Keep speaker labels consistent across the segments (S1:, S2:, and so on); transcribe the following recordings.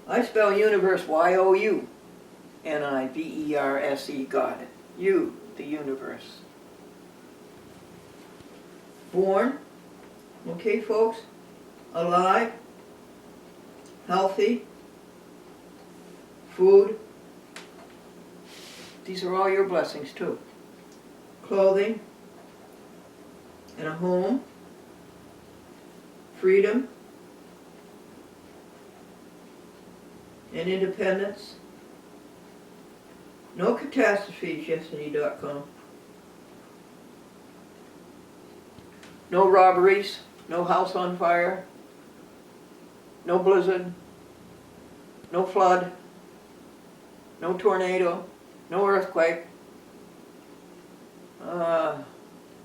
S1: I spell universe Y-O-U-N-I-V-E-R-S-E, God. You, the universe. Born, okay folks, alive, healthy, food. These are all your blessings too. Clothing, and a home, freedom, and independence. No catastrophes, Yesany.com. No robberies, no house on fire, no blizzard, no flood, no tornado, no earthquake.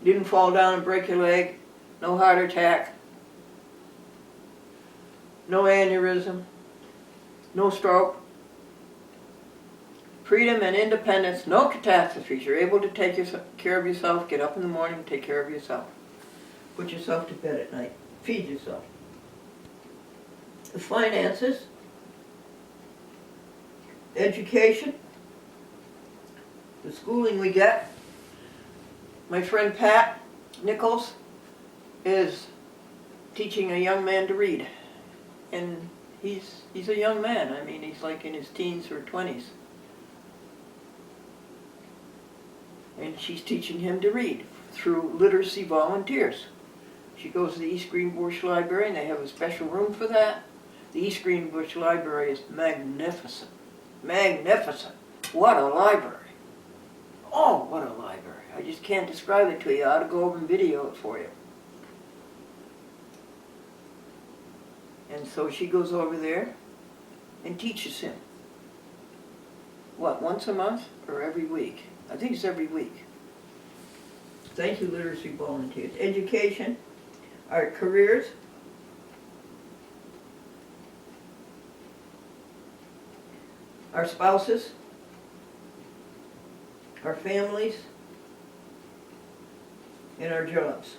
S1: Didn't fall down and break your leg, no heart attack, no aneurysm, no stroke. Freedom and independence, no catastrophes. You're able to take care of yourself, get up in the morning, take care of yourself. Put yourself to bed at night. Feed yourself. The finances, education, the schooling we get. My friend Pat Nichols is teaching a young man to read. And he's a young man. I mean, he's like in his teens or 20s. And she's teaching him to read through literacy volunteers. She goes to the East Greenbush Library, and they have a special room for that. The East Greenbush Library is magnificent. Magnificent. What a library. Oh, what a library. I just can't describe it to you. I ought to go over and video it for you. And so she goes over there and teaches him. What, once a month or every week? I think it's every week. Thank you, literacy volunteers. Education, our careers, our spouses, our families, and our jobs.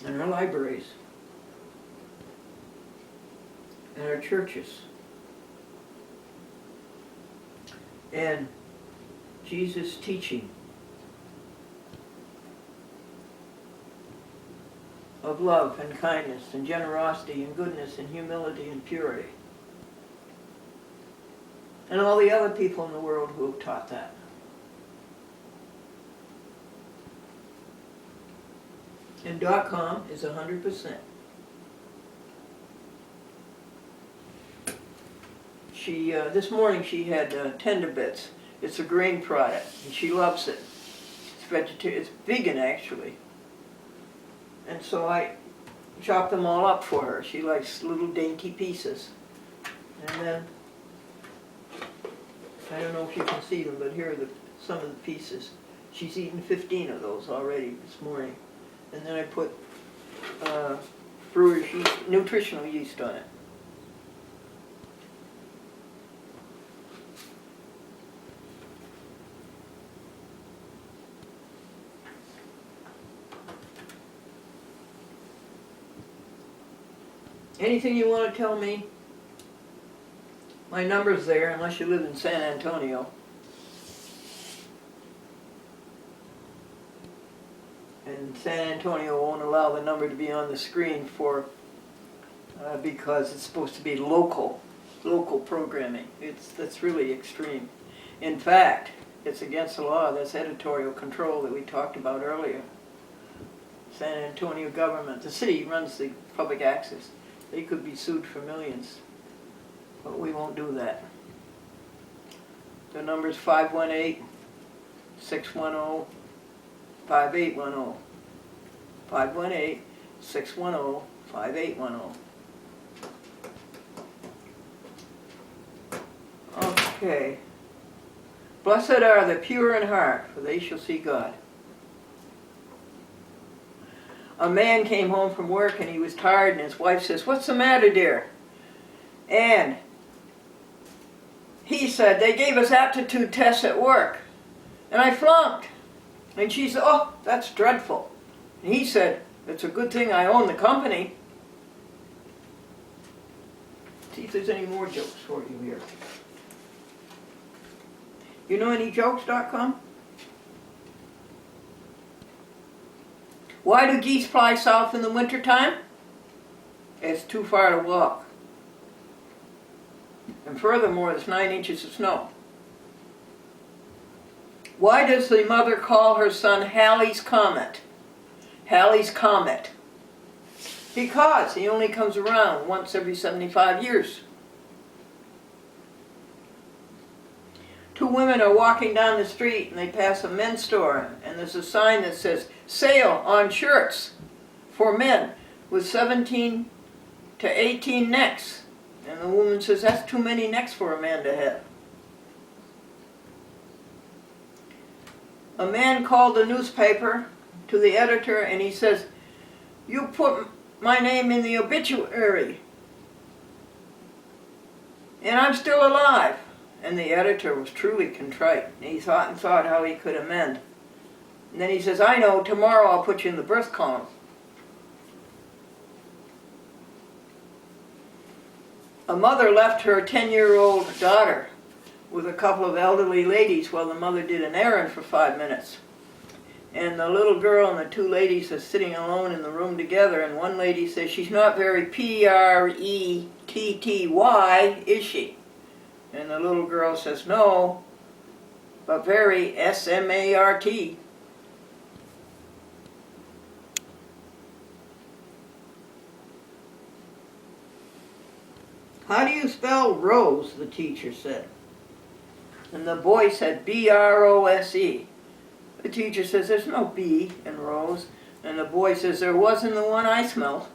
S1: And our libraries, and our churches. And Jesus' teaching of love and kindness and generosity and goodness and humility and purity. And all the other people in the world who have taught that. And .com is 100%. This morning she had tender bits. It's a grain product, and she loves it. It's vegan, actually. And so I chopped them all up for her. She likes little dainty pieces. And then, I don't know if you can see them, but here are some of the pieces. She's eaten 15 of those already this morning. And then I put brewer's yeast, nutritional yeast on it. Anything you want to tell me? My number's there, unless you live in San Antonio. And San Antonio won't allow the number to be on the screen because it's supposed to be local programming. That's really extreme. In fact, it's against the law. That's editorial control that we talked about earlier. San Antonio government, the city runs the public access. They could be sued for millions, but we won't do that. The number is 518-610-5810. 518-610-5810. Okay. Blessed are the pure in heart, for they shall see God. A man came home from work and he was tired, and his wife says, "What's the matter, dear?" And he said, "They gave us aptitude tests at work, and I flunked." And she said, "Oh, that's dreadful." And he said, It's a good thing I own the company. See if there's any more jokes for you here. You know any jokes.com? Why do geese fly south in the wintertime? It's too far to walk. And furthermore, it's 9 inches of snow. Why does the mother call her son Halley's Comet? Halley's Comet. Because he only comes around once every 75 years. 2 women are walking down the street and they pass a men's store, and there's a sign that says, "Sale on shirts for men with 17 to 18 necks." And the woman says, "That's too many necks for a man to have." A man called the newspaper to the editor and he says, "You put my name in the obituary and I'm still alive." And the editor was truly contrite. He thought and thought how he could amend. And then he says, "I know, tomorrow I'll put you in the birth column." A mother left her 10-year-old daughter with a couple of elderly ladies while the mother did an errand for 5 minutes. And the little girl and the 2 ladies are sitting alone in the room together, and one lady says, "She's not very pretty, is she?" And the little girl says, "No, but very smart." "How do you spell rose?" the teacher said. And the boy said, "Brose." The teacher says, "There's no B in rose." And the boy says, "There was in the one I smelled."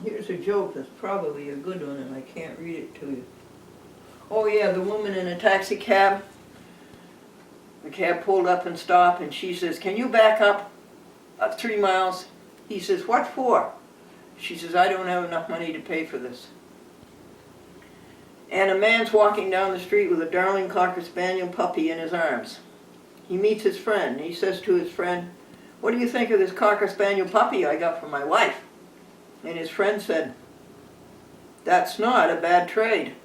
S1: Here's a joke that's probably a good one, and I can't read it to you. Oh yeah, the woman in a taxi cab. The cab pulled up and stopped, and she says, "Can you back up 3 miles?" He says, "What for?" She says, "I don't have enough money to pay for this." And a man's walking down the street with a darling Cocker Spaniel puppy in his arms. He meets his friend. He says to his friend, "What do you think of this Cocker Spaniel puppy I got for my wife?" And his friend said, "That's not a bad trade."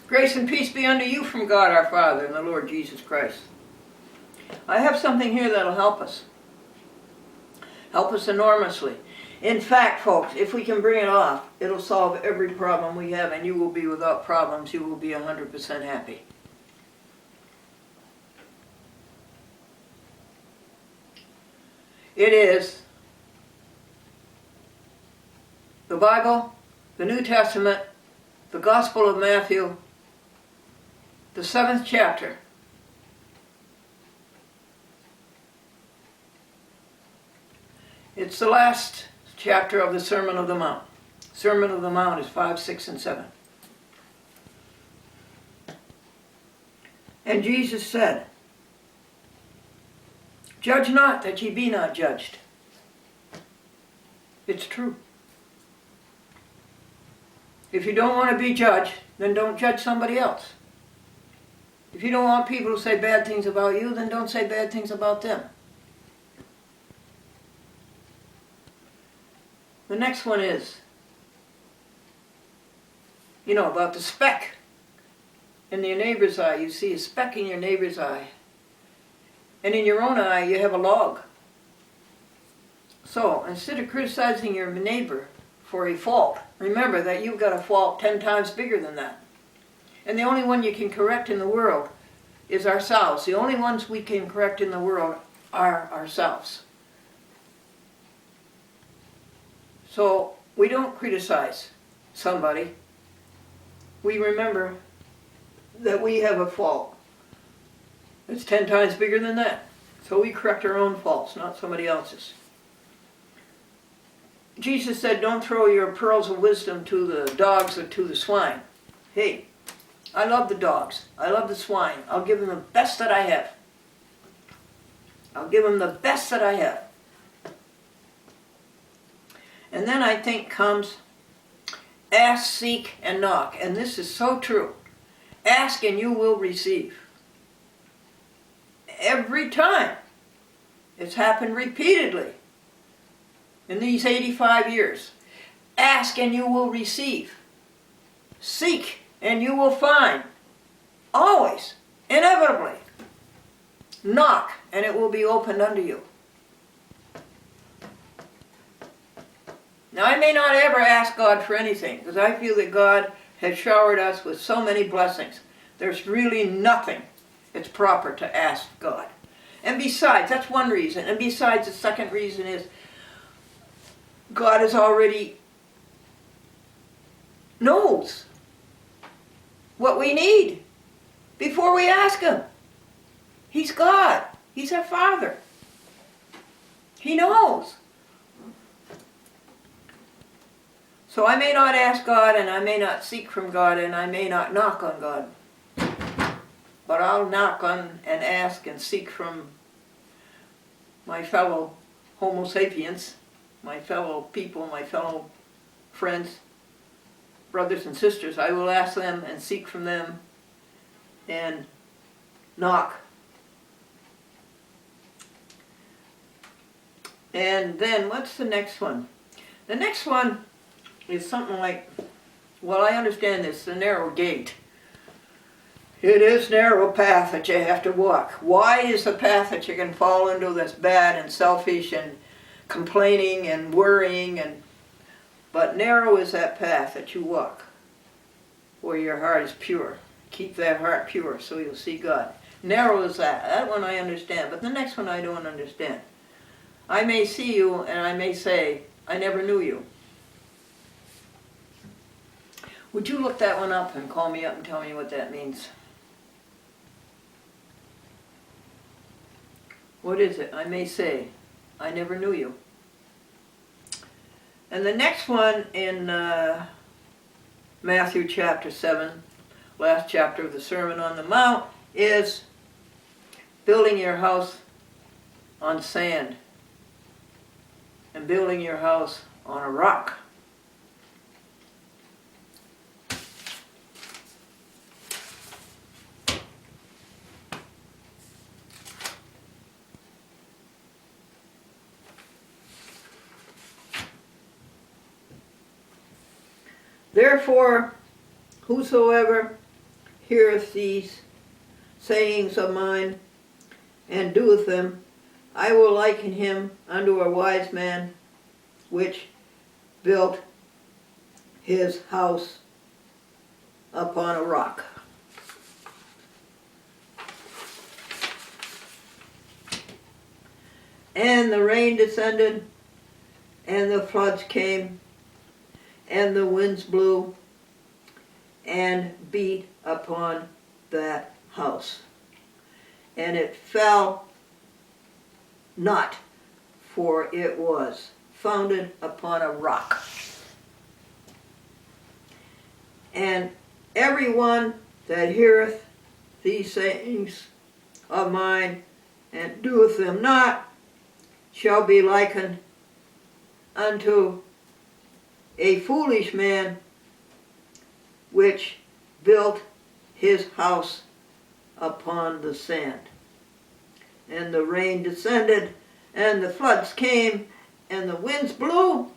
S1: Grace and peace be unto you from God our Father and the Lord Jesus Christ. I have something here that'll help us. Help us enormously. In fact, folks, if we can bring it off, it'll solve every problem we have, and you will be without problems. You will be 100% happy. It is the Bible, the New Testament, the Gospel of Matthew, the 7th chapter. It's the last chapter of the Sermon of the Mount. Sermon of the Mount is 5, 6, and 7. And Jesus said, "Judge not that ye be not judged." It's true. If you don't want to be judged, then don't judge somebody else. If you don't want people to say bad things about you, then don't say bad things about them. The next one is, about the speck in your neighbor's eye. You see a speck in your neighbor's eye. And in your own eye, you have a log. So instead of criticizing your neighbor for a fault, remember that you've got a fault 10 times bigger than that. And the only one you can correct in the world is ourselves. The only ones we can correct in the world are ourselves. So we don't criticize somebody. We remember that we have a fault. It's 10 times bigger than that. So we correct our own faults, not somebody else's. Jesus said, don't throw your pearls of wisdom to the dogs or to the swine. Hey, I love the dogs. I love the swine. I'll give them the best that I have. I'll give them the best that I have. And then I think comes ask, seek, and knock. And this is so true. Ask and you will receive. Every time. It's happened repeatedly in these 85 years. Ask and you will receive. Seek and you will find. Always. Inevitably. Knock and it will be opened unto you. Now I may not ever ask God for anything because I feel that God has showered us with so many blessings. There's really nothing it's proper to ask God. And besides, that's one reason. And besides, the second reason is God is already knows what we need before we ask Him. He's God. He's our Father. He knows. So I may not ask God, and I may not seek from God, and I may not knock on God. But I'll knock on and ask and seek from my fellow Homo sapiens, my fellow people, my fellow friends, brothers and sisters. I will ask them and seek from them and knock. And then, what's the next one? The next one is something like, well, I understand this, the narrow gate. It is narrow path that you have to walk. Wide is the path that you can fall into that's bad and selfish and complaining and worrying, but narrow is that path that you walk where your heart is pure. Keep that heart pure so you'll see God. Narrow is that. That one I understand, but the next one I don't understand. I may see you and I may say, I never knew you. Would you look that one up and call me up and tell me what that means? What is it? I may say, I never knew you. And the next one in Matthew chapter 7, last chapter of the Sermon on the Mount, is building your house on sand and building your house on a rock. Therefore, whosoever heareth these sayings of mine, and doeth them, I will liken him unto a wise man, which built his house upon a rock. And the rain descended, and the floods came, and the winds blew and beat upon that house. And it fell not, for it was founded upon a rock. And everyone that heareth these sayings of mine and doeth them not shall be likened unto a foolish man which built his house upon the sand. And the rain descended, and the floods came, and the winds blew,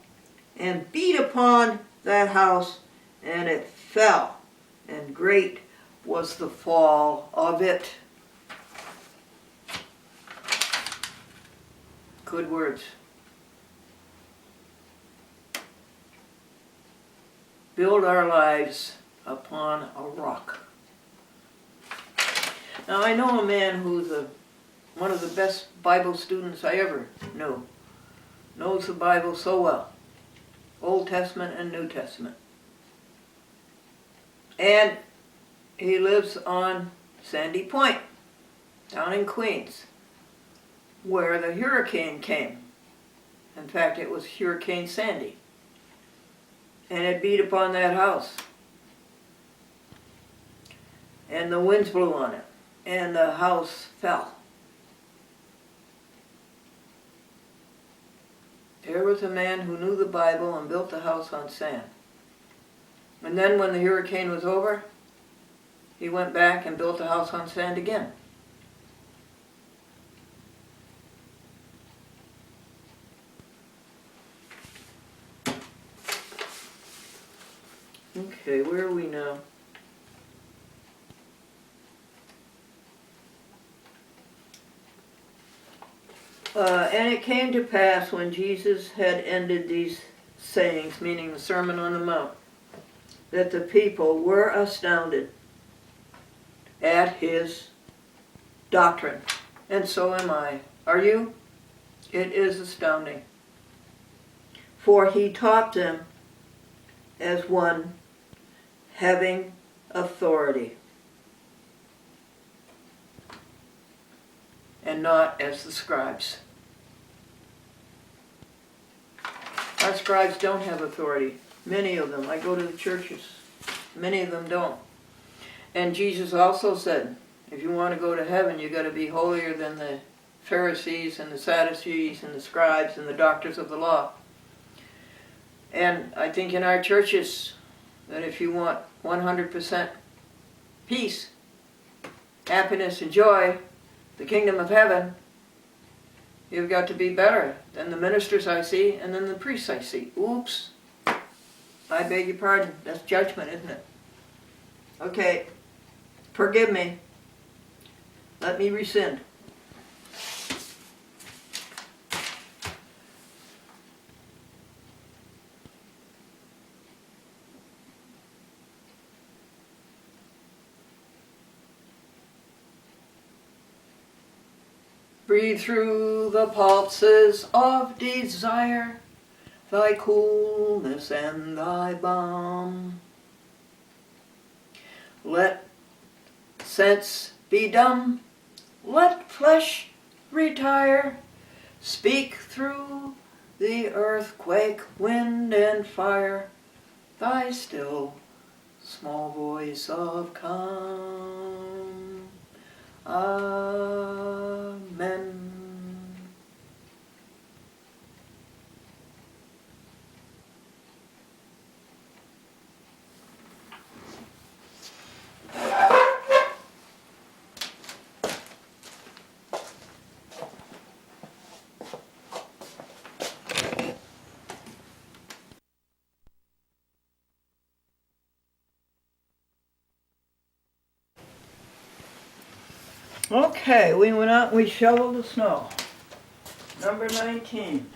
S1: and beat upon that house, and it fell, and great was the fall of it. Good words. build our lives upon a rock. Now I know a man who's one of the best Bible students I ever knew. Knows the Bible so well. Old Testament and New Testament. And he lives on Sandy Point, down in Queens, where the hurricane came. In fact, it was Hurricane Sandy. And it beat upon that house. And the winds blew on it. And the house fell. There was a man who knew the Bible and built the house on sand. And then when the hurricane was over, he went back and built the house on sand again. Okay, where are we now? And it came to pass when Jesus had ended these sayings, meaning the Sermon on the Mount, that the people were astounded at his doctrine. And so am I. Are you? It is astounding. For he taught them as one having authority, and not as the scribes. Our scribes don't have authority. Many of them. I go to the churches. Many of them don't. And Jesus also said, if you want to go to heaven, you've got to be holier than the Pharisees and the Sadducees and the scribes and the doctors of the law. And I think in our churches that if you want 100% peace, happiness, and joy, the kingdom of heaven, you've got to be better than the ministers I see and than the priests I see. Oops. I beg your pardon. That's judgment, isn't it? Okay. Forgive me. Let me rescind. Breathe through the pulses of desire thy coolness and thy balm. Let sense be dumb, let flesh retire. Speak through the earthquake, wind and fire, thy still small voice of calm. Amen. Okay, we went out and we shoveled the snow. Number 19.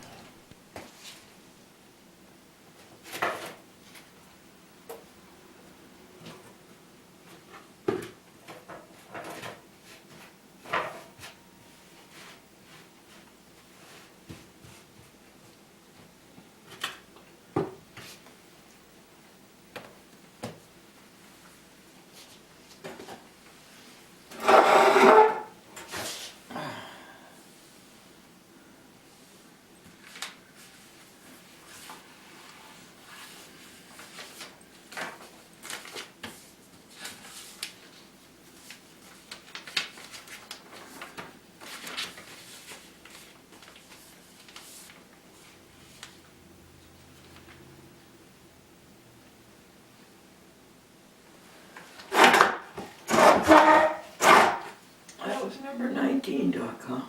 S1: That was number 19, Doc, huh?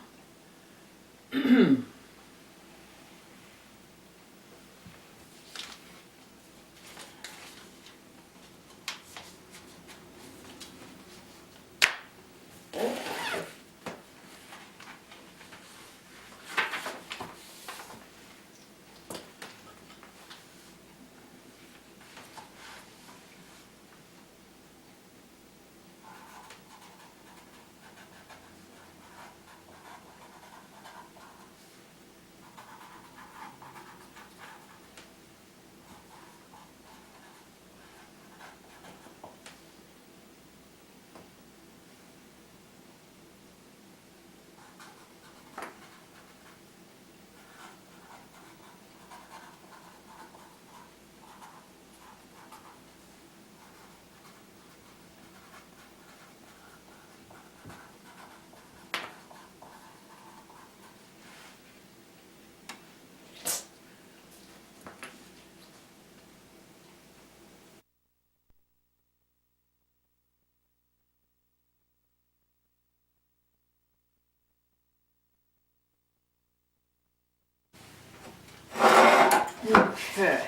S1: Okay.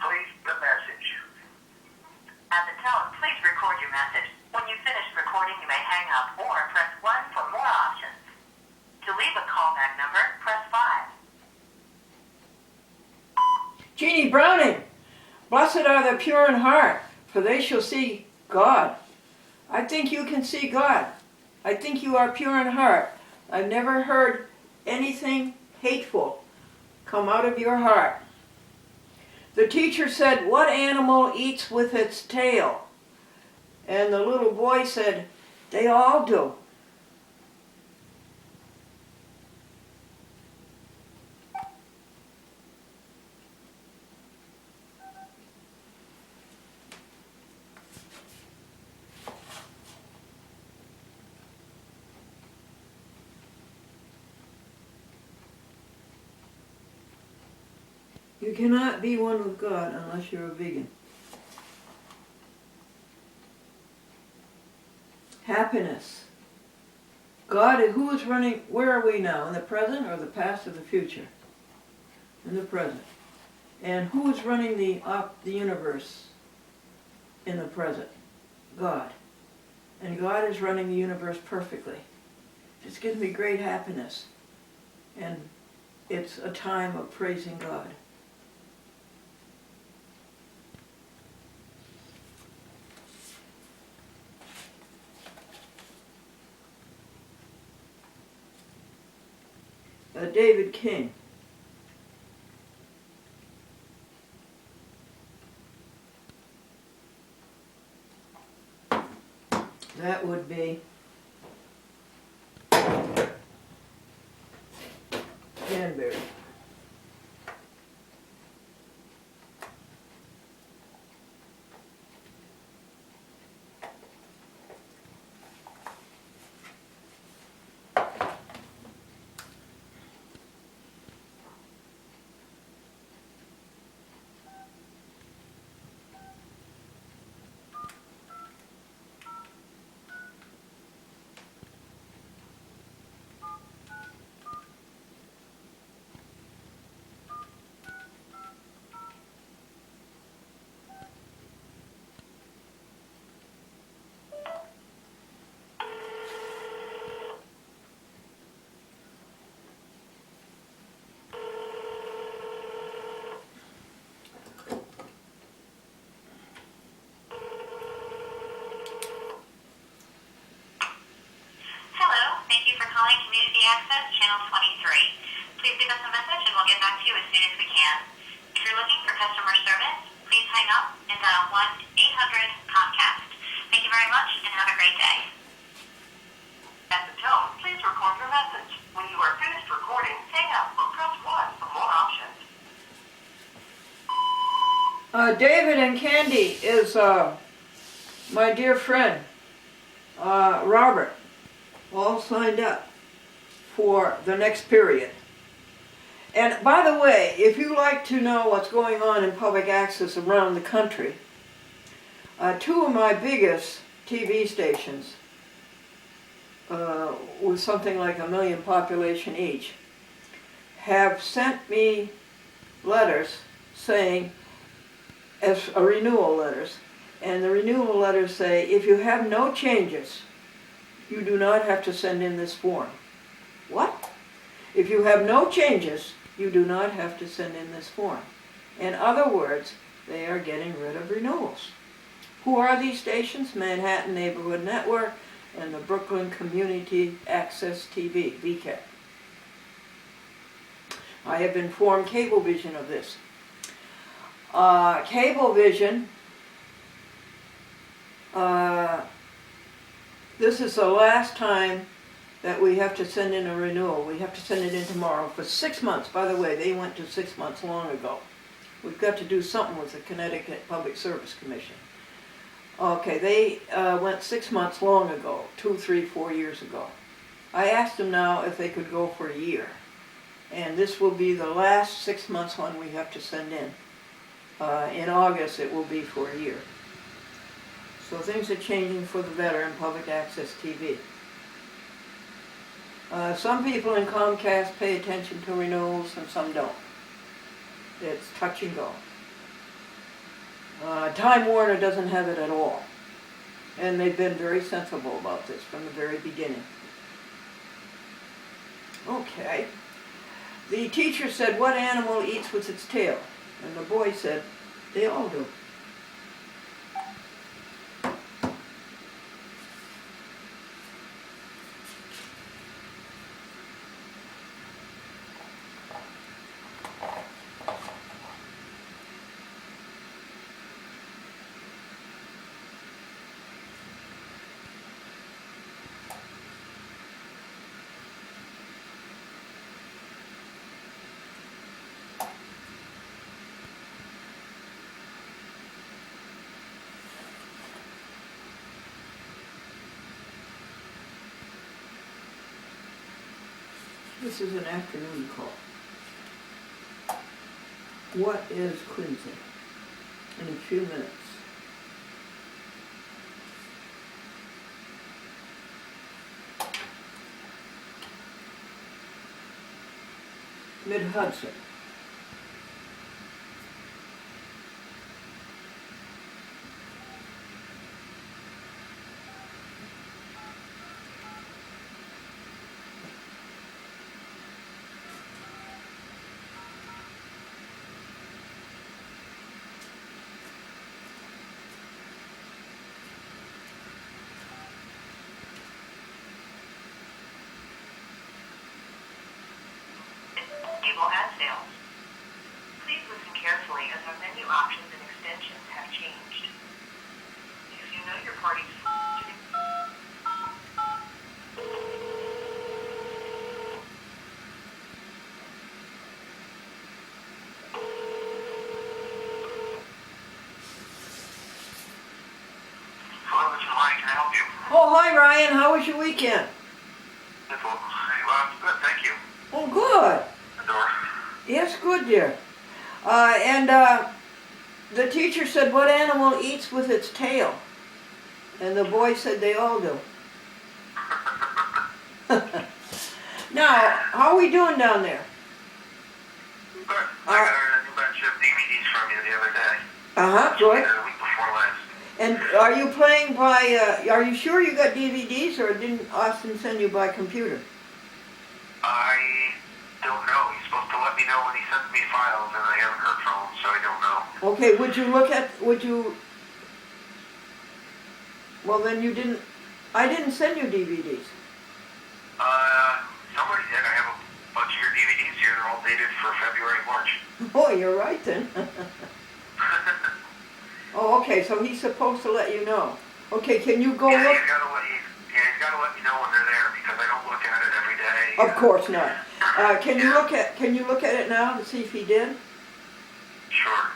S2: Please the message. At the tone, please record your message. When you've finished recording, you may hang up or press 1 for more options. To leave a callback number, press 5.
S1: Jeannie Browning, blessed are the pure in heart, for they shall see God. I think you can see God. I think you are pure in heart. I've never heard anything hateful come out of your heart. The teacher said, "What animal eats with its tail?" And the little boy said, "They all do." You cannot be one with God unless you're a vegan. Happiness. God, who is running, where are we now? In the present or the past or the future? In the present. And who is running the universe in the present? God. And God is running the universe perfectly. This gives me great happiness. And it's a time of praising God. David King. That would be Danbury.
S2: Community Access, Channel 23. Please leave us a message and we'll get back to you as soon as we can. If you're looking for customer service, please hang up and dial 1-800-COMCAST. Thank you very much and have a great day. At the tone, please record your message. When you are finished recording, hang up or press 1 for more options.
S1: David and Candy is my dear friend, Robert, all signed up for the next period. And by the way, if you like to know what's going on in public access around the country, two of my biggest TV stations, with something like 1 million population each, have sent me letters saying, as renewal letters, and the renewal letters say, if you have no changes, you do not have to send in this form. What? If you have no changes, you do not have to send in this form. In other words, they are getting rid of renewals. Who are these stations? Manhattan Neighborhood Network and the Brooklyn Community Access TV, VCAT. I have informed Cablevision of this. Cablevision, this is the last time that we have to send in a renewal. We have to send it in tomorrow for 6 months. By the way, they went to 6 months long ago. We've got to do something with the Connecticut Public Service Commission. Okay, they went 6 months long ago, 2, 3, 4 years ago. I asked them now if they could go for a year. And this will be the last 6 months one we have to send in. In August it will be for a year. So things are changing for the better in public access TV. Some people in Comcast pay attention to renewals and some don't. It's touch and go. Time Warner doesn't have it at all. And they've been very sensible about this from the very beginning. Okay. The teacher said, what animal eats with its tail? And the boy said, they all do. This is an afternoon call. What is Quincy? In a few minutes. Mid-Hudson.
S2: Cable ad sales. Please listen carefully as our menu options and extensions have changed. If you know your party's
S3: Hello, this is Ryan. Can I help you?
S1: Oh, hi Ryan, how was your weekend?
S3: Good, thank you.
S1: Oh, good. Yes, good, dear. The teacher said, what animal eats with its tail? And the boy said, they all do. Now, how are we doing down there?
S3: Good. I got a new batch of DVDs from you the other day.
S1: Uh-huh, good.
S3: The week before last.
S1: And are you playing by, are you sure you got DVDs, or didn't Austin send you by computer?
S3: I don't know. He's supposed to let me know when he sends me files, and I haven't heard from him, so I don't know.
S1: Okay, well then you didn't, I didn't send you DVDs.
S3: Somebody did. I have a bunch of your DVDs here. They're all dated for February, March.
S1: Oh, you're right then. Oh, okay, so he's supposed to let you know. Okay, can you go
S3: Yeah,
S1: look?
S3: he's got to let me know when they're there, because I don't look at it every day.
S1: Of course not. Can you look at it now to see if he did?
S3: Sure.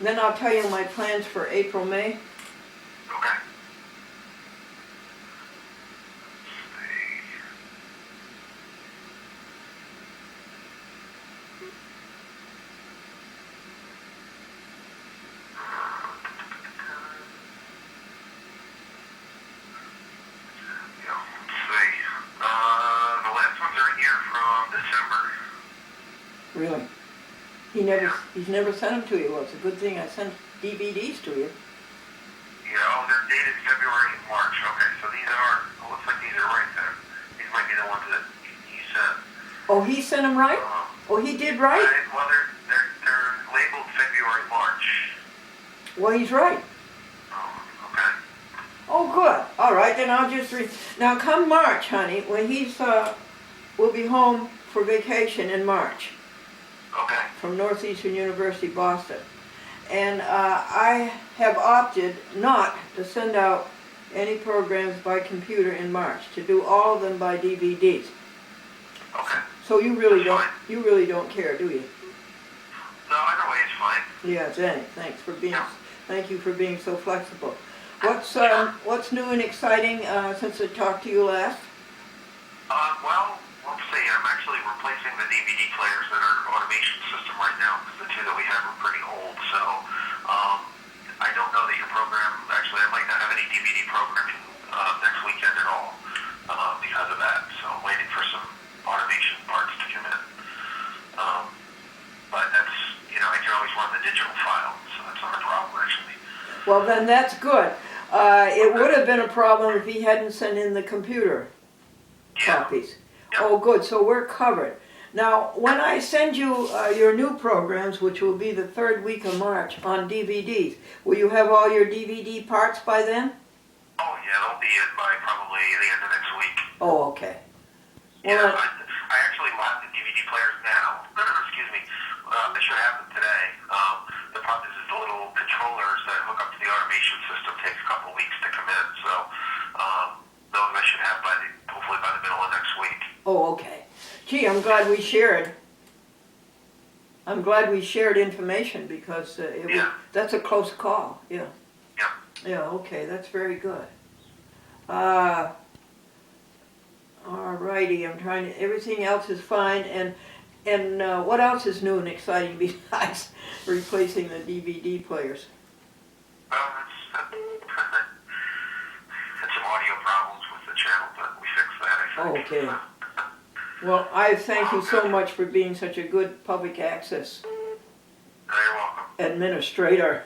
S1: Then I'll tell you my plans for April, May.
S3: Okay. The last ones are in here from December.
S1: Really? He's never sent them to you. Well, it's a good thing I sent DVDs to you.
S3: Yeah, oh, they're dated February and March. Okay, so these are, looks like these are right there. These might be the ones that he sent.
S1: Oh, he sent them right? Oh, he did right?
S3: Well, they're labeled February, March.
S1: Well, he's right.
S3: Oh, okay.
S1: Oh, good. All right, then I'll just read. Now, come March, honey, when we'll be home for vacation in March
S3: Okay.
S1: from Northeastern University, Boston. And I have opted not to send out any programs by computer in March, to do all of them by DVDs.
S3: Okay.
S1: So you really don't care, do you?
S3: No, either way is fine.
S1: Yeah, thank you for being so flexible. What's new and exciting since I talked to you last?
S3: Well, let's see. I'm actually replacing the DVD players in our automation system right now because the two that we have are pretty old. So I don't know that your program, actually I might not have any DVD programming next weekend at all because of that. So I'm waiting for some automation parts to come in. But that's, I can always run the digital file, so that's not a problem actually.
S1: Well, then that's good. It would have been a problem if he hadn't sent in the computer copies.
S3: Yeah.
S1: Oh, good. So we're covered. Now, when I send you your new programs, which will be the third week of March on DVDs, will you have all your DVD parts by then?
S3: Oh yeah, they'll be in by probably the end of next week.
S1: Oh, okay. Well,
S3: Yeah, I actually bought the DVD players now. Excuse me. I should have them today. The problem is the little controllers that hook up to the automation system takes a couple weeks to come in. So those I should have hopefully by the middle of next week.
S1: oh, okay. Gee, I'm glad we shared. I'm glad we shared information because that's a close call. Yeah.
S3: Yeah.
S1: Yeah. Okay, that's very good. All righty. I'm trying to. Everything else is fine. And what else is new and exciting besides replacing the DVD players?
S3: Well, that's some audio problems with the channel, but we fixed that, I think.
S1: Okay. Well, I thank you so much for being such a good public access
S3: You're welcome.
S1: administrator.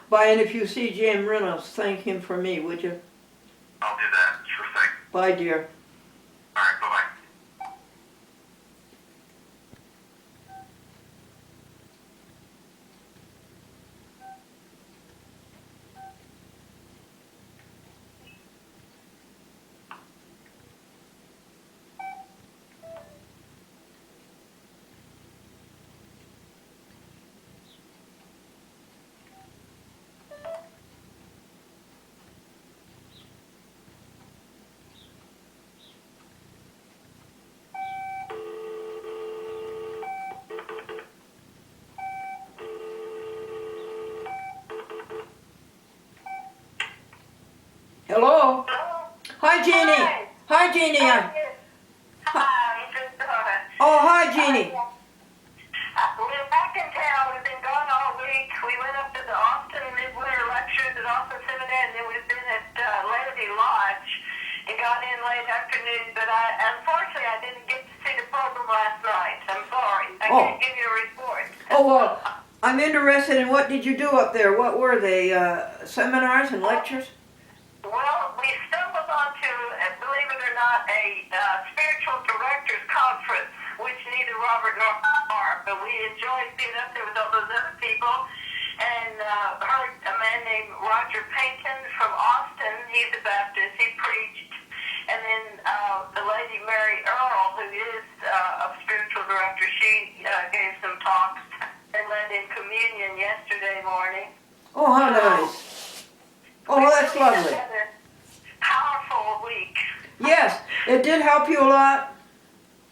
S1: Bye, and if you see Jim Reynolds, thank him for me, would you?
S3: I'll do that. Sure thing.
S1: Bye, dear.
S3: All right, bye-bye.
S1: Hello? Hi, Jeannie. Hi, Jeannie.
S4: Hi, Glendora.
S1: Oh, hi, Jeannie.
S4: We're back in town. We've been gone all week. We went up to the Austin Midwinter Lectures at Austin Seminary, and then we've been at Lady Lodge and got in late afternoon. But unfortunately, I didn't get to see the program last night. I'm sorry. I can't give you a report.
S1: Oh, well, I'm interested in what did you do up there? What were they, seminars and lectures?
S4: Well, we stumbled onto, believe it or not, a spiritual directors conference, which neither Robert nor I are, but we enjoyed being up there with all those other people, and heard a man named Roger Payton from Austin. He's a Baptist. He preached. And then the lady Mary Earl, who is a spiritual director, she gave some talks and led in communion yesterday morning.
S1: Oh, how nice. Oh, that's lovely.
S4: Powerful week.
S1: Yes, it did help you a lot.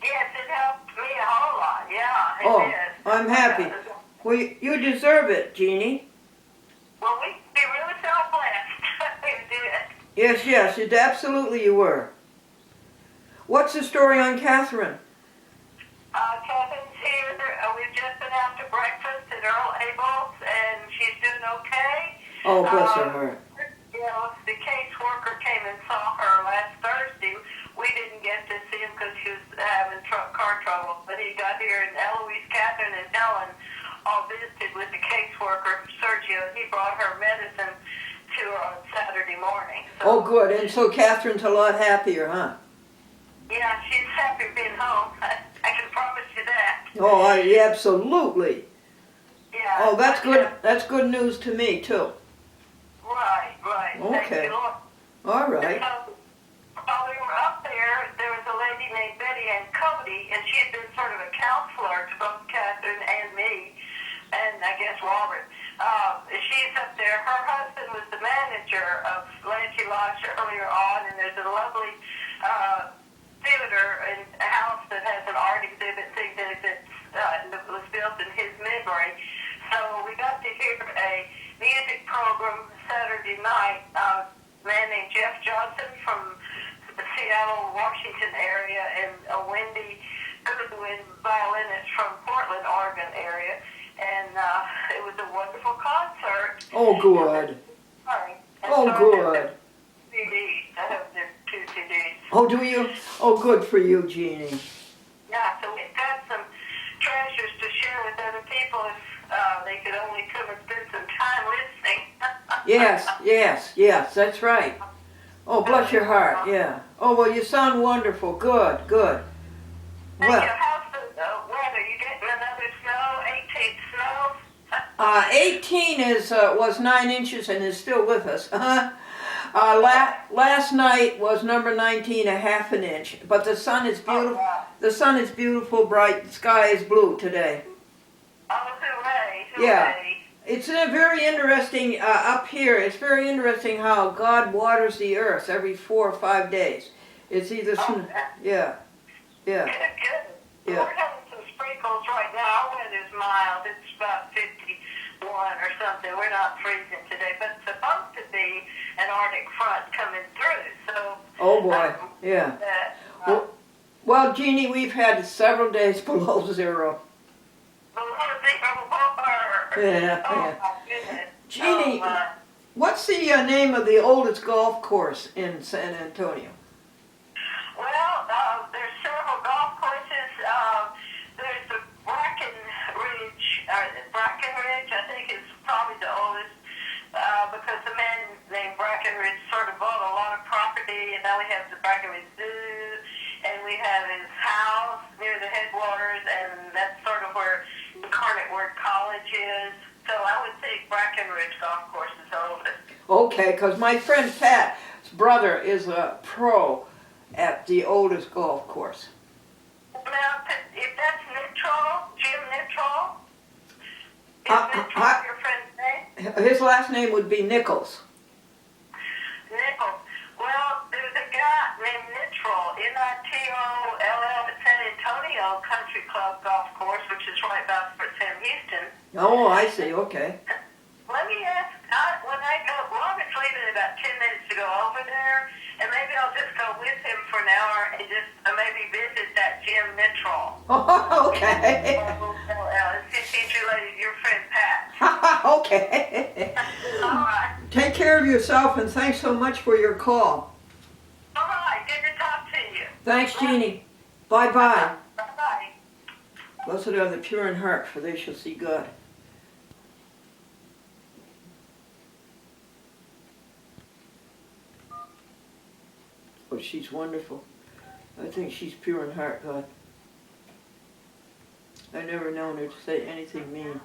S4: Yes, it helped me a whole lot. Yeah, it
S1: Oh,
S4: did.
S1: I'm happy. Well, you deserve it, Jeannie.
S4: Well, we really felt blessed. We did.
S1: Yes, absolutely you were. What's the story on Catherine?
S4: Kevin's here. We've just been out to breakfast at Earl Abel's, and she's doing okay.
S1: Oh, bless her heart.
S4: You know, the caseworker came and saw her last Thursday. We didn't get to see him because she was having car trouble, but he got here, and Eloise, Catherine, and Ellen all visited with the caseworker, Sergio, and he brought her medicine to her on Saturday morning. So,
S1: Oh, good. And so Catherine's a lot happier, huh?
S4: yeah, she's happy being home. I can promise you that.
S1: Oh, yeah, absolutely.
S4: Yeah.
S1: Oh, that's good. That's good news to me, too.
S4: Right. Thank
S1: Okay.
S4: you, Lord.
S1: All right.
S4: So, while we were up there was a lady named Betty Ann Cody, and she had been sort of a counselor to both Catherine and me, and I guess Robert. She's up there. Her husband was the manager of Lancy Lodge earlier on, and there's a lovely theater and a house that has an art exhibit thing that was built in his memory. So we got to hear a music program Saturday night. A man named Jeff Johnson from the Seattle, Washington area, and a Wendy Goodwin violinist from Portland, Oregon area. And it was a wonderful concert.
S1: Oh, good. Oh, good.
S4: CDs. I have their 2 CDs.
S1: Oh, do you? Oh, good for you, Jeannie.
S4: Yeah, so we've got some treasures to share with other people if they could only come and spend some time listening.
S1: Yes, that's right. Oh, bless your heart, yeah. Oh, well, you sound wonderful. Good.
S4: Thank
S1: Well,
S4: you. How's the weather? You getting another snow? 18 snow?
S1: 18 was 9 inches and is still with us. Last night was number 19, a half an inch. But the sun is beautiful.
S4: Wow.
S1: The sun is beautiful, bright. The sky is blue today.
S4: Oh, hooray.
S1: Yeah. It's very interesting up here. It's very interesting how God waters the earth every 4 or 5 days. It's either yeah.
S4: Good.
S1: Yeah.
S4: We're having some sprinkles right now. Our weather's mild. It's about 51 or something. We're not freezing today, but it's supposed to be an Arctic front coming through. So.
S1: Oh boy. Yeah. Well, Jeannie, we've had several days below zero. Yeah.
S4: Oh, my goodness.
S1: Jeannie,
S4: Oh, my.
S1: what's the name of the oldest golf course in San Antonio?
S4: Well, there's several golf courses. There's the Brackenridge, I think is probably the oldest, because the man named Brackenridge sort of bought a lot of property, and now we have the Brackenridge Zoo, and we have his house near the headwaters, and that's sort of where Incarnate Word College is. So I would think Brackenridge Golf Course is the oldest.
S1: Okay, because my friend Pat's brother is a pro at the oldest golf course.
S4: Now, if that's Jim Nittrall, is Nittrall your friend's name?
S1: His last name would be Nichols.
S4: Nichols. Well, there's a guy named Nittrall, Nitroll, at San Antonio Country Club Golf Course, which is right about Fort Sam Houston.
S1: Oh, I see. Okay.
S4: Let me ask, when I go, Robert's leaving in about 10 minutes to go over there, and maybe I'll just go with him for an hour and just maybe visit that Jim Nittrall.
S1: Oh, okay.
S4: Since he's related to your friend Pat.
S1: Okay.
S4: All right.
S1: Take care of yourself and thanks so much for your call.
S4: All right. Good to talk to you.
S1: Thanks, Jeannie. Bye-bye.
S4: Bye-bye.
S1: Blessed are the pure in heart, for they shall see God. Oh, she's wonderful. I think she's pure in heart, God. I've never known her to say anything mean.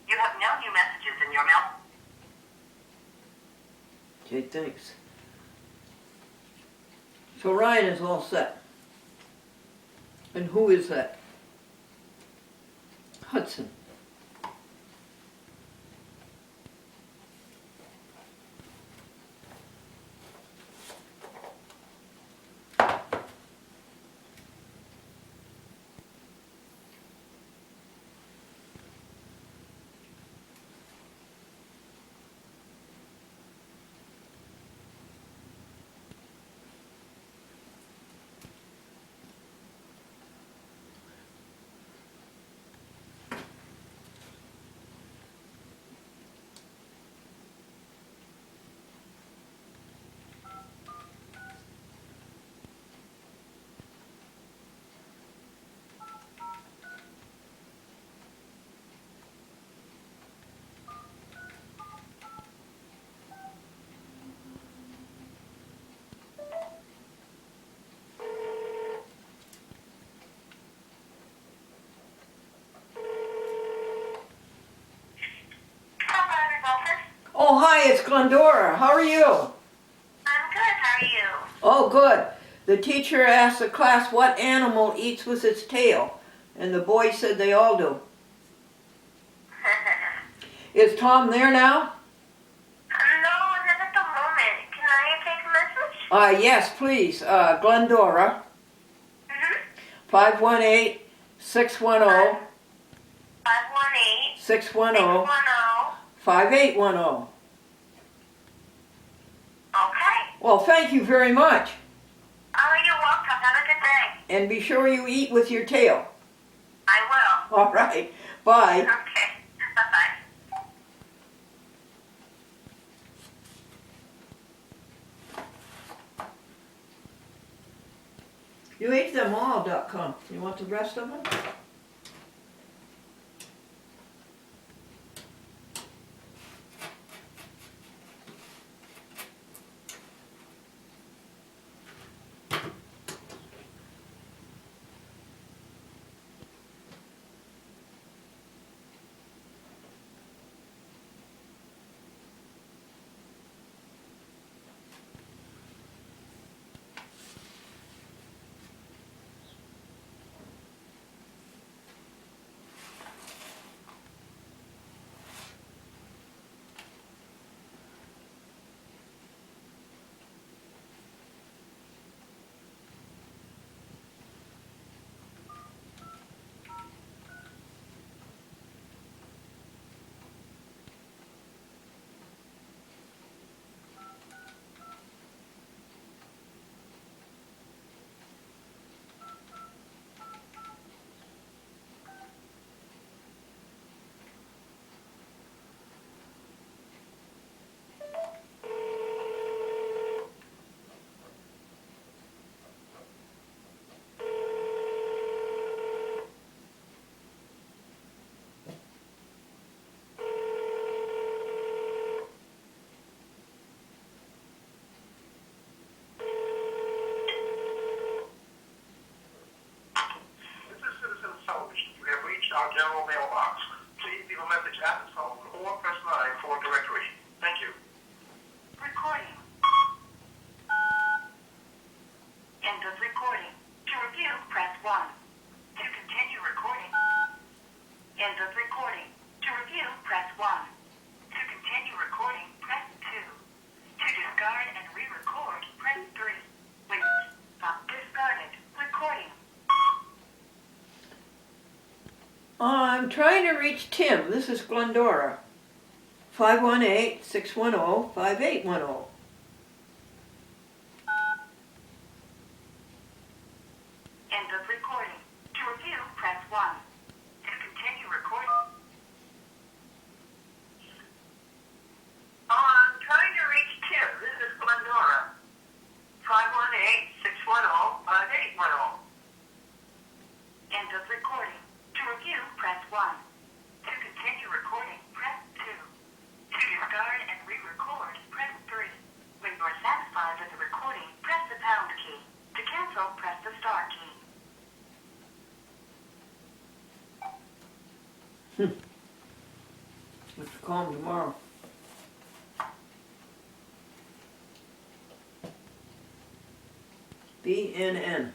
S2: You have no new messages in your mail.
S1: Okay, thanks. So Ryan is all set. And who is that? Hudson. Oh, hi, it's Glendora. How are you?
S2: I'm good. How are you?
S1: Oh, good. The teacher asked the class what animal eats with its tail, and the boys said they all do. Is Tom there now?
S2: No, not at the moment. Can I take a message?
S1: Yes, please. Glendora,
S2: Mm-hmm.
S1: 518-610.
S2: 518
S1: 610
S2: 610.
S1: 5810.
S2: Okay.
S1: Well, thank you very much.
S2: Oh, you're welcome. Have a good day.
S1: And be sure you eat with your tail.
S2: I will.
S1: All right. Bye.
S2: Okay. Bye-bye.
S1: You ate them all, .com. You want the rest of them?
S3: This is Citizen Television. You have reached our general mailbox. Please leave a message at the tone or press 9 for a directory. Thank you.
S2: Recording. End of recording. To review, press 1. To continue recording. End of recording. To review, press 1. To continue recording, press 2. To discard and re-record, press 3. When discarded, recording.
S1: I'm trying to reach Tim. This is Glendora. 518-610-5810.
S2: End of recording. To review, press 1. To continue recording.
S4: I'm trying to reach Tim. This is Glendora. 518-610-5810.
S2: End of recording. To review, press 1. To continue recording, press 2. To discard and re-record, press 3. When you're satisfied with the recording, press the pound key. To cancel, press the star key.
S1: Let's call him tomorrow. BNN.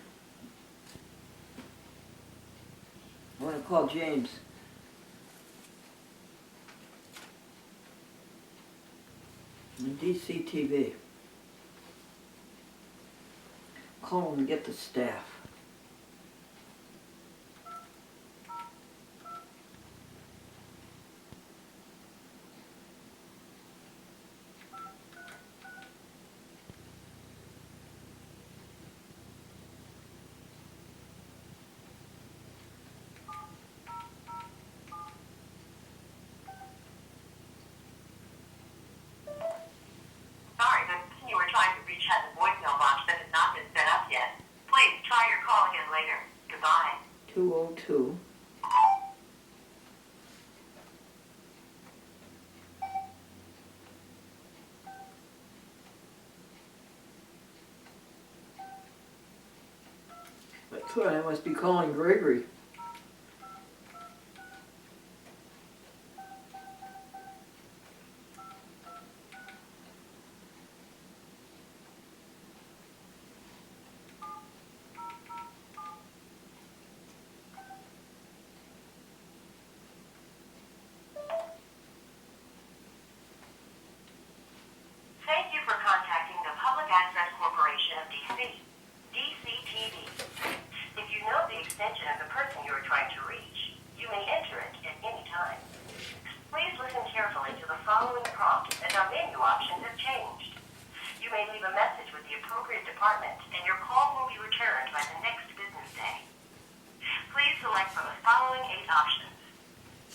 S1: I want to call James. And DCTV. Call him and get the staff.
S2: Sorry, the person you were trying to reach has a voicemail box that has not been set up yet. Please try your call again later. Goodbye.
S1: 202. That's what I must be calling Gregory.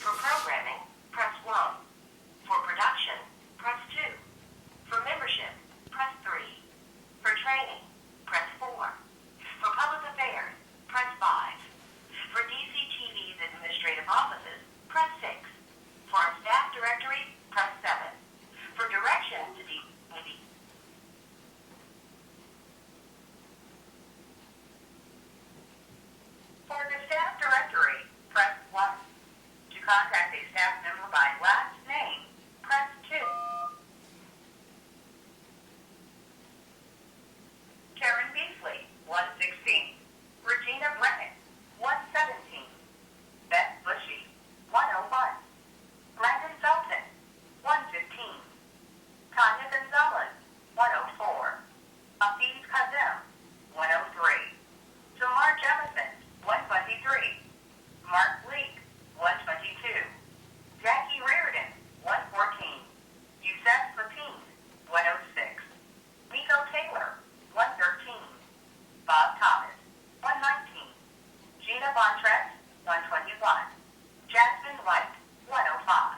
S2: For programming, press 1. For production, press 2. For membership, press 3. For training, press 4. For public affairs, press 5. For DCTV's administrative offices, press 6. For our staff directory, press 7. For directions to DVD. For the staff directory, press 1. To contact a staff member by last name, press 2. Karen Beasley, 116. Regina Brennan, 117. Beth Bushy, 101. Landon Felton, 115. Tanya Gonzalez, 104. Hafiz Kazem, 103. Tamar Jemison, 123. Mark Leek, 122. Jackie Reardon, 114. Youssef Lapine, 106. Nico Taylor, 113. Bob Thomas, 119. Gina Bontress, 121. Jasmine White, 105.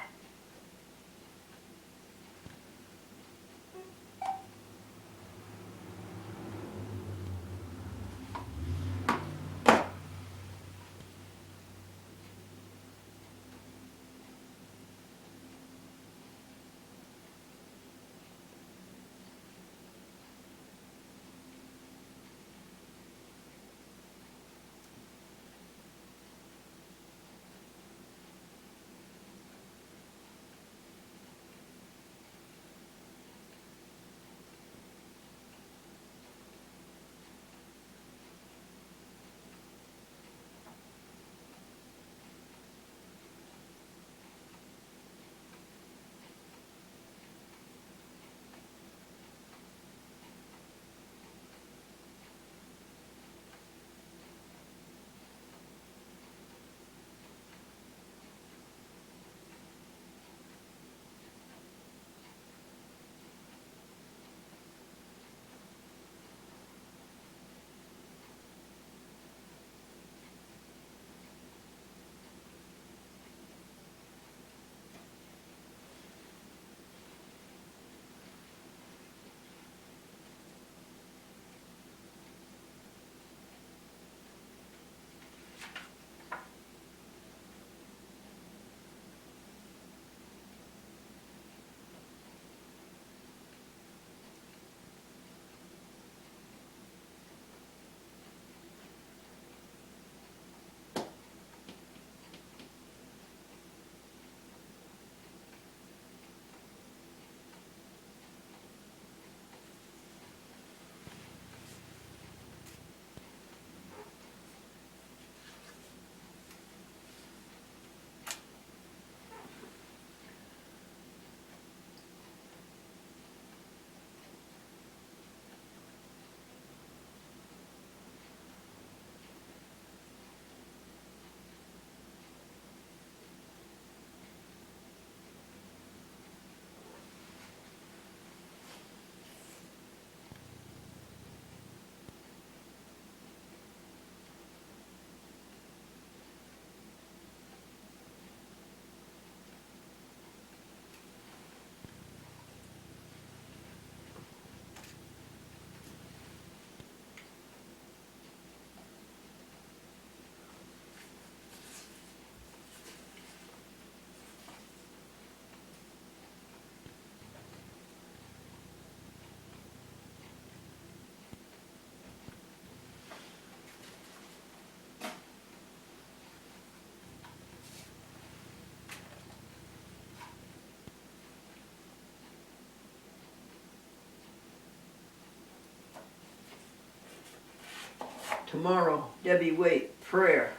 S1: Tomorrow, Debbie Waite, prayer.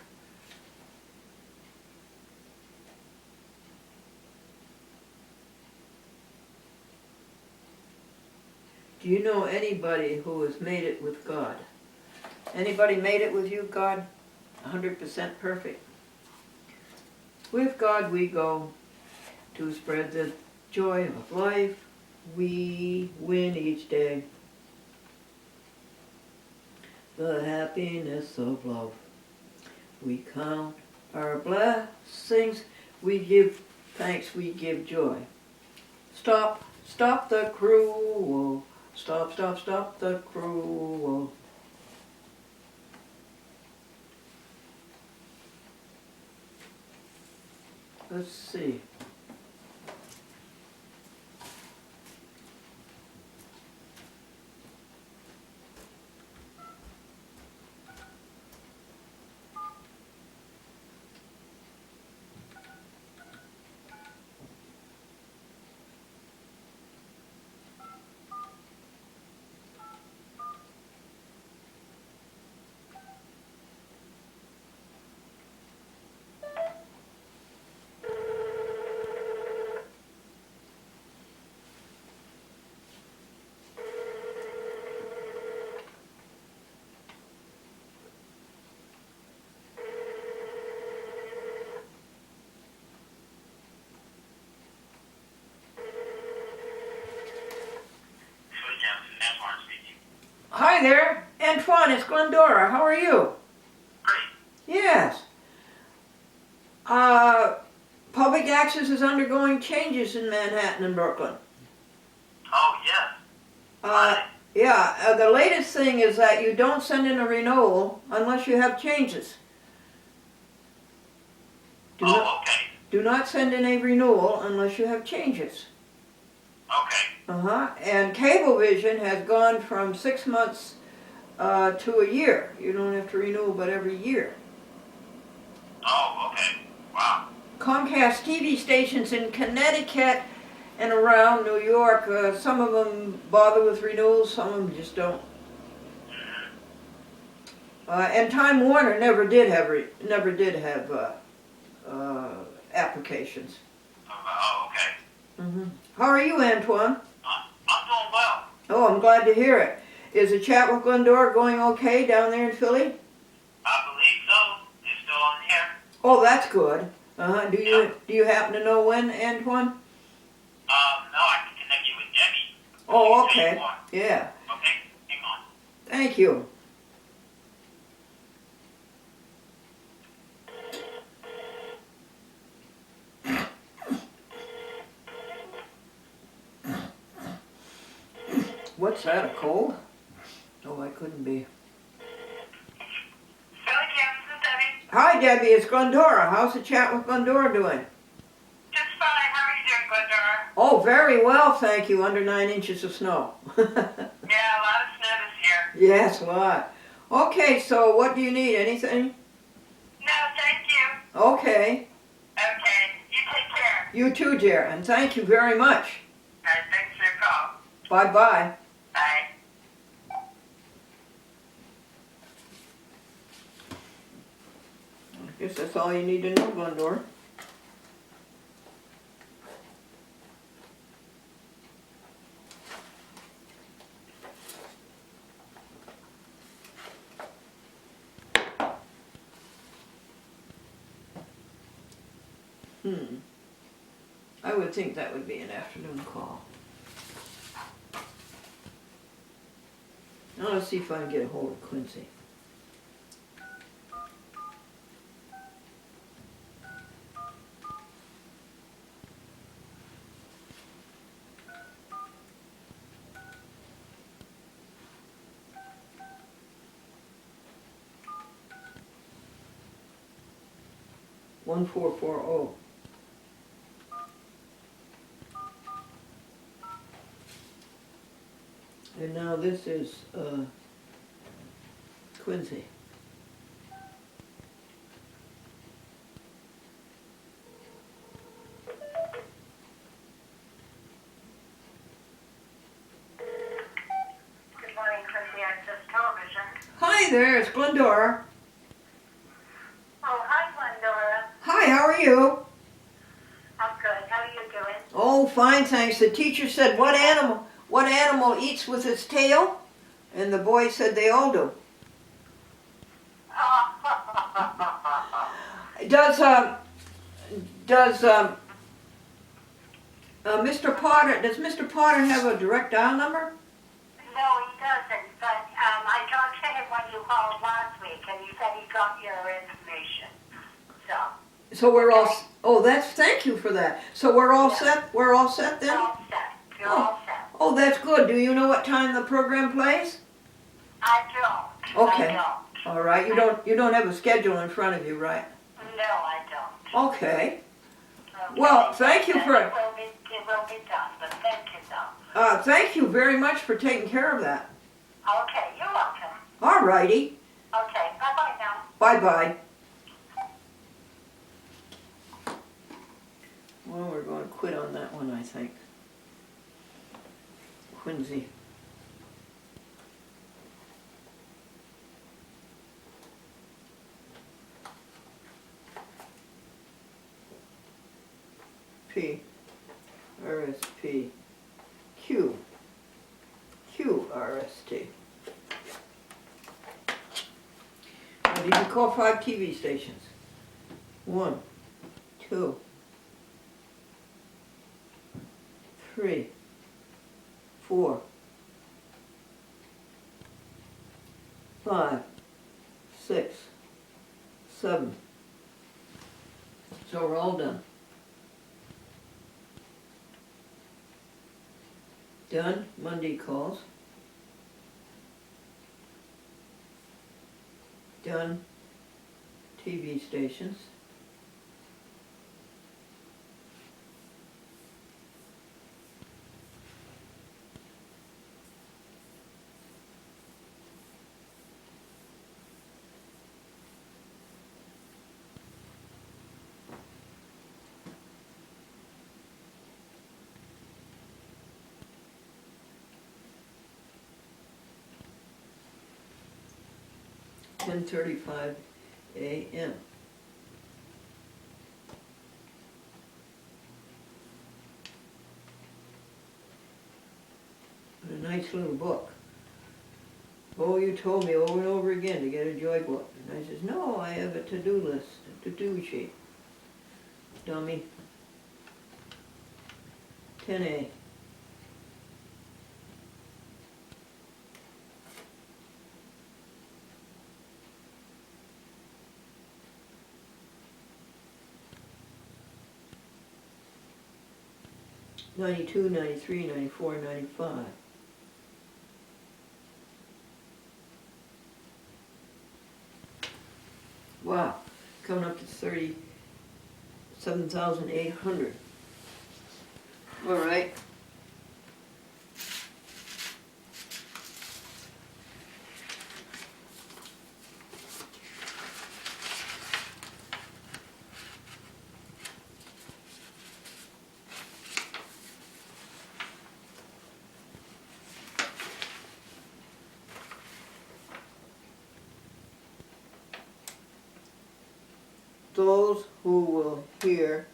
S1: Do you know anybody who has made it with God? Anybody made it with you, God? 100% perfect. With God we go to spread the joy of life. We win each day. The happiness of love. We count our blessings. we give thanks, we give joy. Stop, stop the cruel. Stop, stop, stop the cruel. Let's see. Hi there, Antoine, it's Glendora. How are you?
S3: Great.
S1: Yes. Public access is undergoing changes in Manhattan and Brooklyn.
S3: Oh, yes.
S1: The latest thing is that you don't send in a renewal unless you have changes.
S3: Okay.
S1: Do not send in a renewal unless you have changes.
S3: Okay.
S1: And Cablevision has gone from 6 months to a year. You don't have to renew but every year.
S3: Oh, okay. Wow.
S1: Comcast TV stations in Connecticut and around New York, some of them bother with renewals, some of them just don't. And Time Warner never did have applications.
S3: Oh, okay.
S1: How are you, Antoine?
S3: I'm doing well.
S1: Oh, I'm glad to hear it. Is the chat with Glendora going okay down there in Philly?
S3: I believe so. It's still on here.
S1: Oh, that's good. Do you happen to know when, Antoine?
S3: No, I can connect you with Debbie.
S1: Oh, okay. Yeah.
S3: Okay, hang on.
S1: Thank you. What's that, a cold? Oh, I couldn't be.
S4: Philly, Kansas, this is Debbie.
S1: Hi, Debbie, it's Glendora. How's the chat with Glendora doing?
S4: Just fine. How are you doing, Glendora?
S1: Oh, very well, thank you. Under 9 inches of snow.
S4: Yeah, a lot of snow this year.
S1: Yes, a lot. Okay, so what do you need? Anything?
S4: No, thank you.
S1: Okay.
S4: Okay, you take care.
S1: You too, dear, and thank you very much.
S4: All right, thanks for your call.
S1: Bye-bye.
S4: Bye.
S1: I guess that's all you need to know, Glendora. I would think that would be an afternoon call. Now let's see if I can get a hold of Quincy. One 440. And now this is Quincy.
S4: Good morning, Quincy Access Television.
S1: Hi there, it's Glendora.
S4: Oh, hi, Glendora.
S1: Hi, how are you?
S4: I'm good. How are you doing?
S1: Oh, fine, thanks. The teacher said, what animal eats with its tail? And the boy said they all do. Does Mr. Potter have a direct dial number?
S4: No, he doesn't, but I talked to him when you called last week, and he said he got your information. So.
S1: So we're all, thank you for that. So we're all set, then?
S4: All set. You're
S1: Oh.
S4: all set.
S1: Oh, that's good. Do you know what time the program plays?
S4: I don't.
S1: Okay.
S4: I don't.
S1: All right, you don't have a schedule in front of you, right?
S4: No, I don't.
S1: Okay.
S4: Okay.
S1: Well, thank you for,
S4: It will be done, but thank you, though.
S1: thank you very much for taking care of that.
S4: Okay, you're welcome.
S1: All righty.
S4: Okay, bye-bye now.
S1: Bye-bye. Well, we're going to quit on that one, I think. Quincy. P, RSP, Q, QRST. Now, did you call 5 TV stations? 1, 2, 3, 4, 5, 6, 7. So we're all done. Done. Monday calls. Done. TV stations. $10:35 a.m. A nice little book. Oh, you told me over and over again to get a joy book. And I says, no, I have a to-do list, a to-do sheet. Dummy. 10A. '92, '93, '94, '95. Wow, coming up to 37,800. All right. Those who will hear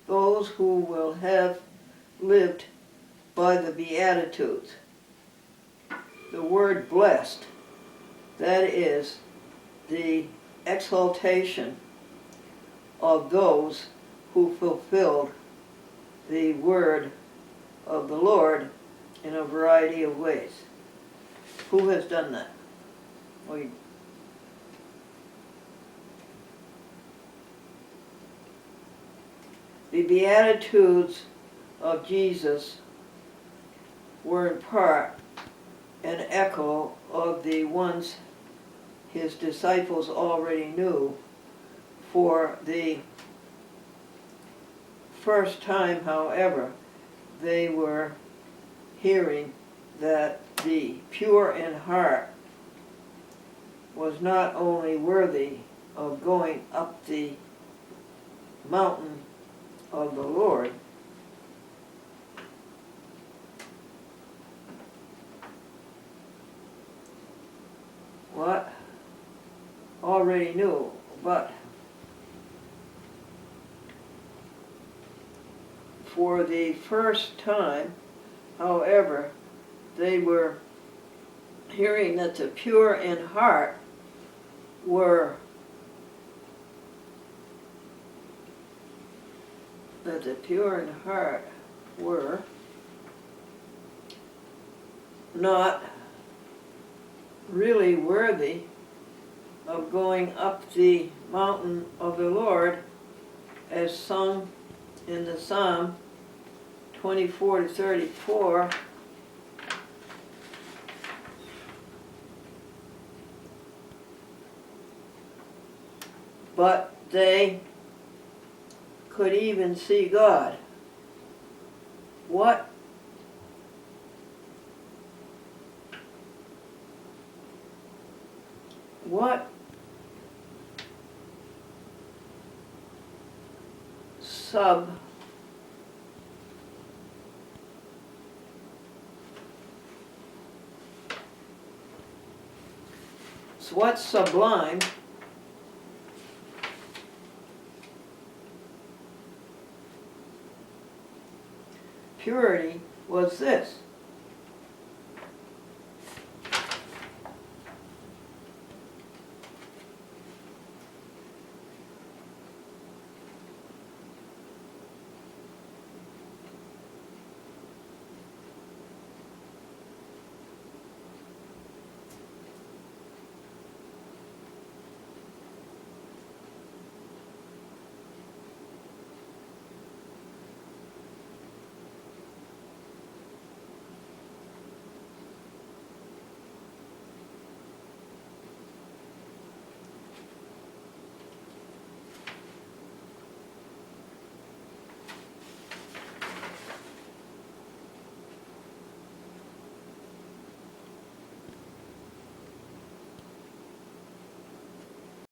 S1: those who will have lived by the Beatitudes. The word blessed, that is the exaltation of those who fulfilled the word of the Lord in a variety of ways. Who has done that? The Beatitudes of Jesus were in part an echo of the ones his disciples already knew. For the first time, however, they were hearing that the pure in heart was not only worthy of going up the mountain of the Lord, what? Already knew, but for the first time, however, they were hearing that the pure in heart were not really worthy of going up the mountain of the Lord, as sung in the Psalm 24 to 34. But they could even see God. What? What what sublime purity was this?